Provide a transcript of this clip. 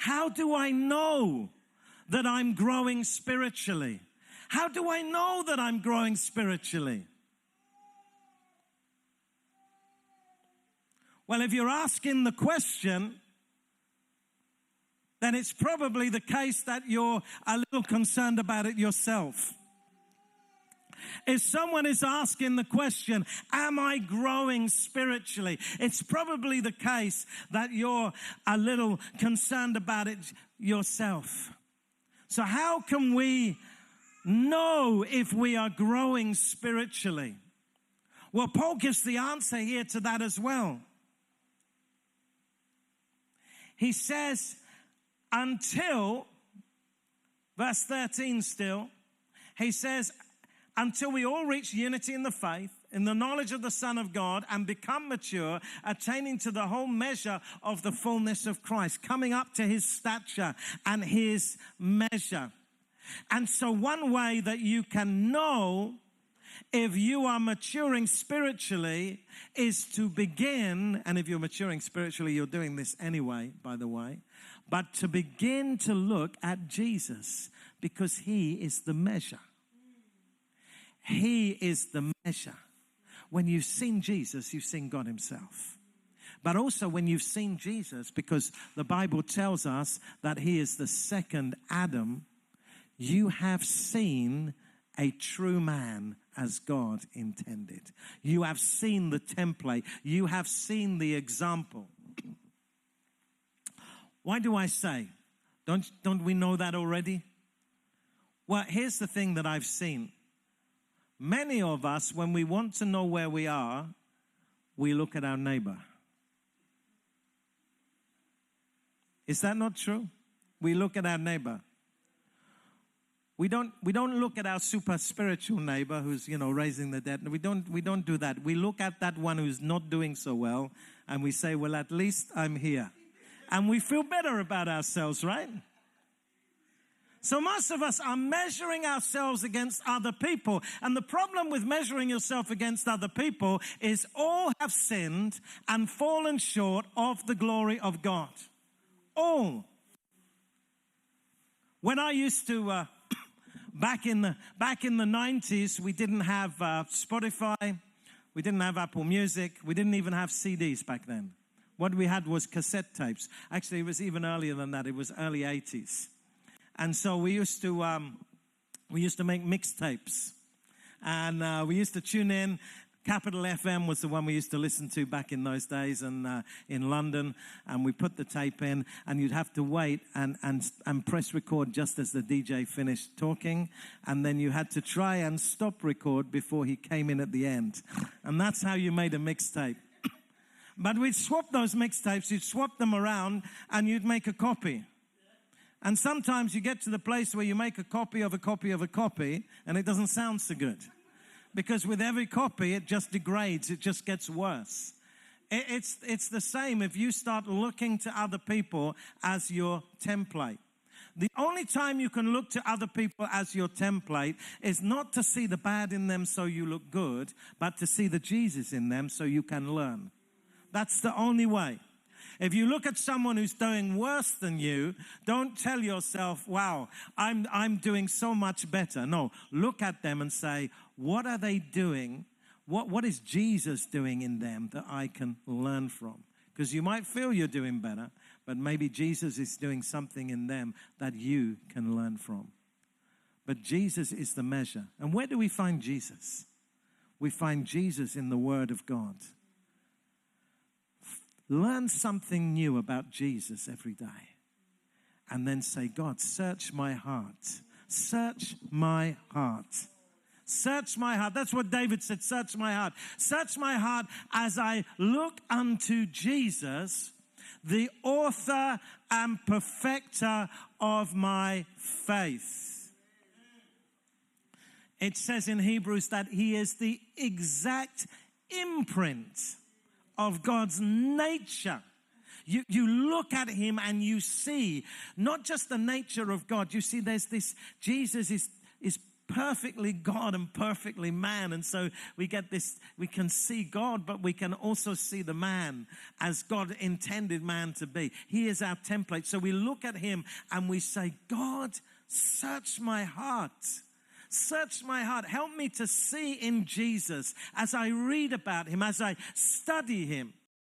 How do I know that I'm growing spiritually? How do I know that I'm growing spiritually? Well, if you're asking the question, then it's probably the case that you're a little concerned about it yourself. If someone is asking the question, am I growing spiritually? It's probably the case that you're a little concerned about it yourself. So how can we know if we are growing spiritually? Well, Paul gives the answer here to that as well. He says, until, verse 13 still, he says, until we all reach unity in the faith, in the knowledge of the Son of God, and become mature, attaining to the whole measure of the fullness of Christ, coming up to his stature and his measure. And so one way that you can know if you are maturing spiritually is to begin, and if you're maturing spiritually, you're doing this anyway, by the way, but to begin to look at Jesus, because he is the measure. He is the measure. When you've seen Jesus, you've seen God himself. But also when you've seen Jesus, because the Bible tells us that he is the second Adam, you have seen a true man as God intended. You have seen the template. You have seen the example. Why do I say? Don't we know that already? Well, here's the thing that I've seen. Many of us, when we want to know where we are, we look at our neighbor. Is that not true? We look at our neighbor. We don't look at our super spiritual neighbor who's, raising the dead. We don't do that. We look at that one who's not doing so well, and we say, well, at least I'm here. And we feel better about ourselves, right? So most of us are measuring ourselves against other people. And the problem with measuring yourself against other people is all have sinned and fallen short of the glory of God. All. When I used to, back in the 90s, we didn't have Spotify. We didn't have Apple Music. We didn't even have CDs back then. What we had was cassette tapes. Actually, it was even earlier than that. It was early 80s. And so we used to make mixtapes, and we used to tune in. Capital FM was the one we used to listen to back in those days, and in London. And we put the tape in, and you'd have to wait and press record just as the DJ finished talking, and then you had to try and stop record before he came in at the end, and that's how you made a mixtape. But we'd swap those mixtapes. You'd swap them around, and you'd make a copy. And sometimes you get to the place where you make a copy of a copy of a copy, and it doesn't sound so good. Because with every copy, it just degrades. It just gets worse. It's the same if you start looking to other people as your template. The only time you can look to other people as your template is not to see the bad in them so you look good, but to see the Jesus in them so you can learn. That's the only way. If you look at someone who's doing worse than you, don't tell yourself, wow, I'm doing so much better. No, look at them and say, what are they doing? What is Jesus doing in them that I can learn from? Because you might feel you're doing better, but maybe Jesus is doing something in them that you can learn from. But Jesus is the measure. And where do we find Jesus? We find Jesus in the Word of God. Learn something new about Jesus every day. And then say, God, search my heart. Search my heart. Search my heart. That's what David said, search my heart. Search my heart as I look unto Jesus, the author and perfecter of my faith. It says in Hebrews that he is the exact imprint of God's nature. You look at him and you see not just the nature of God. You see there's this, Jesus is perfectly God and perfectly man. And so we get this, we can see God, but we can also see the man as God intended man to be. He is our template. So we look at him and we say, God, search my heart. Search my heart. Help me to see in Jesus as I read about him, as I study him.